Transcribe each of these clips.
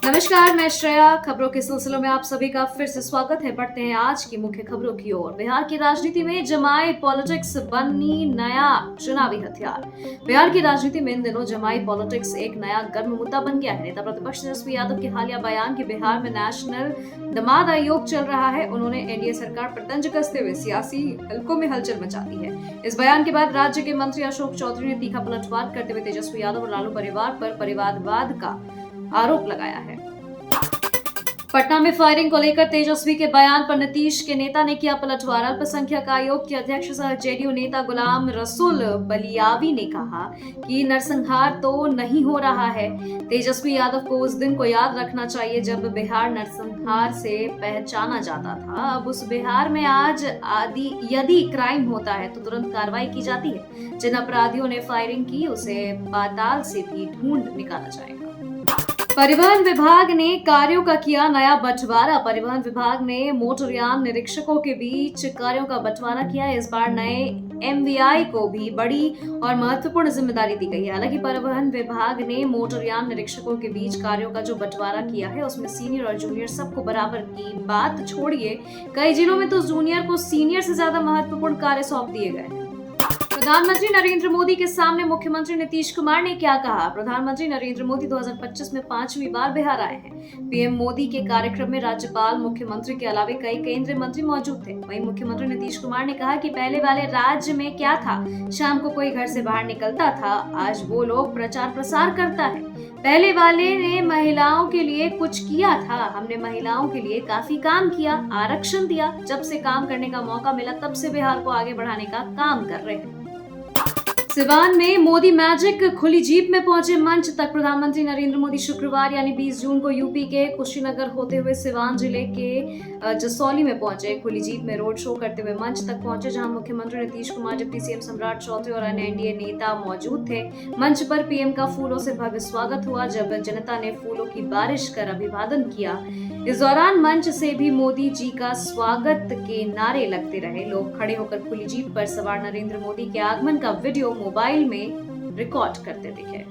नमस्कार, मैं श्रेया। खबरों के सिलसिले में आप सभी का फिर से स्वागत है। बढ़ते हैं आज की मुख्य खबरों की ओर। बिहार की राजनीति में जमाई पॉलिटिक्स बनी नया चुनावी हथियार। बिहार की राजनीति में इन दिनों जमाई पॉलिटिक्स एक नया गर्म मुद्दा बन गया है। नेता प्रतिपक्ष तेजस्वी यादव के हालिया बयान कि बिहार में नेशनल दामाद आयोग चल रहा है, उन्होंने एनडीए सरकार पर तंज कसते हुए सियासी हलकों में हलचल मचा दी है। इस बयान के बाद राज्य के मंत्री अशोक चौधरी ने तीखा पलटवार करते हुए तेजस्वी यादव और लालू परिवार पर परिवारवाद का आरोप लगाया है। पटना में फायरिंग को लेकर तेजस्वी के बयान पर नीतीश के नेता ने किया पलटवार। अल्पसंख्यक आयोग के अध्यक्ष सह जेडीयू नेता गुलाम रसूल बलियावी ने कहा कि नरसंहार तो नहीं हो रहा है। तेजस्वी यादव को उस दिन को याद रखना चाहिए जब बिहार नरसंहार से पहचाना जाता था। अब उस बिहार में आज यदि क्राइम होता है तो तुरंत कार्रवाई की जाती है। जिन अपराधियों ने फायरिंग की उसे पाताल से भी ढूंढ निकाला जाएगा। परिवहन विभाग ने कार्यों का किया नया बंटवारा। परिवहन विभाग ने मोटरयान निरीक्षकों के बीच कार्यों का बंटवारा किया है। इस बार नए एमवीआई को भी बड़ी और महत्वपूर्ण जिम्मेदारी दी गई है। हालांकि परिवहन विभाग ने मोटरयान निरीक्षकों के बीच कार्यों का जो बंटवारा किया है उसमें सीनियर और जूनियर सबको बराबर की बात छोड़िए, कई जिलों में तो जूनियर को सीनियर से ज्यादा महत्वपूर्ण कार्य सौंप दिए गए हैं। प्रधानमंत्री नरेंद्र मोदी के सामने मुख्यमंत्री नीतीश कुमार ने क्या कहा? प्रधानमंत्री नरेंद्र मोदी 2025 में 5वीं बार बिहार आए हैं। पीएम मोदी के कार्यक्रम में राज्यपाल, मुख्यमंत्री के अलावा कई केंद्रीय मंत्री मौजूद थे। वहीं मुख्यमंत्री नीतीश कुमार ने कहा कि पहले वाले राज्य में क्या था, शाम को कोई घर से बाहर निकलता था, आज वो लोग प्रचार प्रसार करता है। पहले वाले ने महिलाओं के लिए कुछ किया था, हमने महिलाओं के लिए काफी काम किया, आरक्षण दिया। जब से काम करने का मौका मिला तब से बिहार को आगे बढ़ाने का काम कर रहे हैं। सिवान में मोदी मैजिक खुली जीप में पहुंचे मंच तक। प्रधानमंत्री नरेंद्र मोदी शुक्रवार यानी 20 जून को यूपी के कुशीनगर होते हुए सिवान जिले के जसौली में पहुंचे। खुली जीप में रोड शो करते हुए मंच तक पहुंचे, जहां मुख्यमंत्री नीतीश कुमार, डिप्टी सीएम सम्राट चौधरी और अन्य एनडीए नेता मौजूद थे। मंच पर पीएम का फूलों से भव्य स्वागत हुआ, जब जनता ने फूलों की बारिश कर अभिवादन किया। इस दौरान मंच से भी मोदी जी का स्वागत के नारे लगते रहे। लोग खड़े होकर खुली जीप पर सवार नरेंद्र मोदी के आगमन का वीडियो मोबाइल में रिकॉर्ड करते दिखे।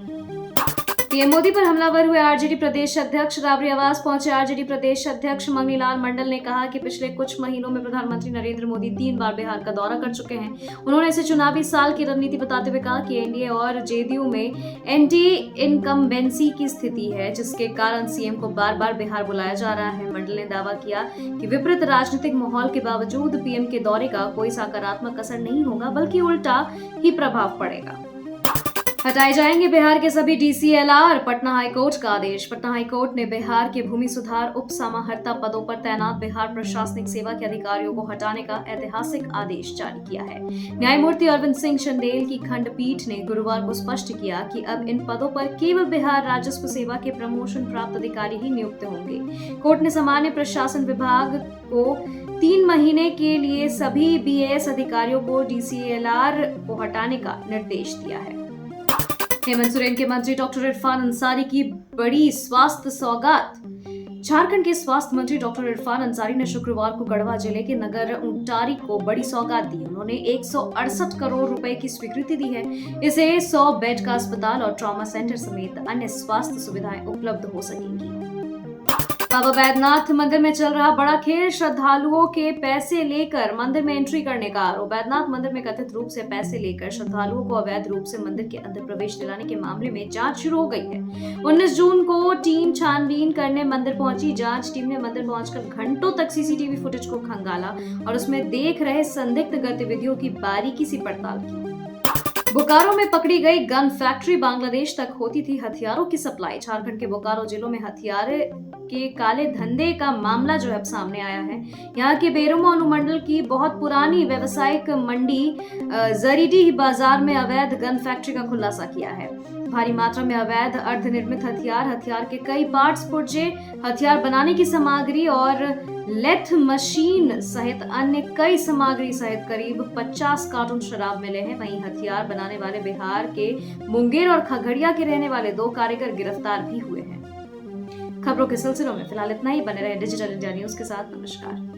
पीएम मोदी पर हमलावर हुए आरजेडी प्रदेश अध्यक्ष राबड़ी आवास पहुंचे। आरजेडी प्रदेश अध्यक्ष मंगनीलाल मंडल ने कहा कि पिछले कुछ महीनों में प्रधानमंत्री नरेंद्र मोदी 3 बार बिहार का दौरा कर चुके हैं। उन्होंने इसे चुनावी साल की रणनीति बताते हुए कहा कि एनडीए और जेडीयू में एंटी इनकम्बेंसी की स्थिति है, जिसके कारण सीएम को बार बार बिहार बुलाया जा रहा है। मंडल ने दावा किया कि विपरीत राजनीतिक माहौल के बावजूद पीएम के दौरे का कोई सकारात्मक असर नहीं होगा, बल्कि उल्टा ही प्रभाव पड़ेगा। हटाए जाएंगे बिहार के सभी डीसीएलआर, पटना हाईकोर्ट का आदेश। पटना हाईकोर्ट ने बिहार के भूमि सुधार उप समाहर्ता पदों पर तैनात बिहार प्रशासनिक सेवा के अधिकारियों को हटाने का ऐतिहासिक आदेश जारी किया है। न्यायमूर्ति अरविंद सिंह चंदेल की खंडपीठ ने गुरुवार को स्पष्ट किया कि अब इन पदों पर केवल बिहार राजस्व सेवा के प्रमोशन प्राप्त अधिकारी ही नियुक्त होंगे। कोर्ट ने सामान्य प्रशासन विभाग को 3 महीने के लिए सभी बीएएस अधिकारियों को डीसीएलआर को हटाने का निर्देश दिया है। हेमंत सोरेन के मंत्री डॉक्टर इरफान अंसारी की बड़ी स्वास्थ्य सौगात। झारखंड के स्वास्थ्य मंत्री डॉक्टर इरफान अंसारी ने शुक्रवार को गढ़वा जिले के नगर उंटारी को बड़ी सौगात दी। उन्होंने 168 करोड़ रुपए की स्वीकृति दी है। इसे 100 बेड का अस्पताल और ट्रॉमा सेंटर समेत अन्य स्वास्थ्य सुविधाएं उपलब्ध हो सकेंगी। बाबा वैद्यनाथ मंदिर में चल रहा बड़ा खेल, श्रद्धालुओं के पैसे लेकर मंदिर में एंट्री करने का आरोप। वैद्यनाथ मंदिर में कथित रूप से पैसे लेकर श्रद्धालुओं को अवैध रूप से मंदिर के अंदर प्रवेश दिलाने के मामले में जांच शुरू हो गई है। 19 जून को टीम छानबीन करने मंदिर पहुंची। जांच टीम ने मंदिर पहुंचकर घंटों तक सीसीटीवी फुटेज को खंगाला और उसमें देख रहे संदिग्ध गतिविधियों की बारीकी से पड़ताल की। बोकारो में पकड़ी गई गन फैक्ट्री। बांग्लादेश तक होती थी हथियारों की सप्लाई। झारखंड के बोकारो जिलों में हथियार के काले धंधे का मामला जो है अब सामने आया है। यहाँ के बेरुमो अनुमंडल की बहुत पुरानी व्यावसायिक मंडी जरीडीह बाजार में अवैध गन फैक्ट्री का खुलासा किया है। भारी मात्रा में अवैध अर्धनिर्मित हथियार के कई पार्ट्स, पुर्जे, हथियार बनाने की सामग्री और लेथ मशीन सहित अन्य कई सामग्री सहित करीब 50 कार्टून शराब मिले हैं। वहीं हथियार बनाने वाले बिहार के मुंगेर और खगड़िया के रहने वाले 2 कारीगर गिरफ्तार भी हुए हैं। खबरों के सिलसिलों में फिलहाल इतना ही। बने रहे डिजिटल इंडिया न्यूज के साथ। नमस्कार।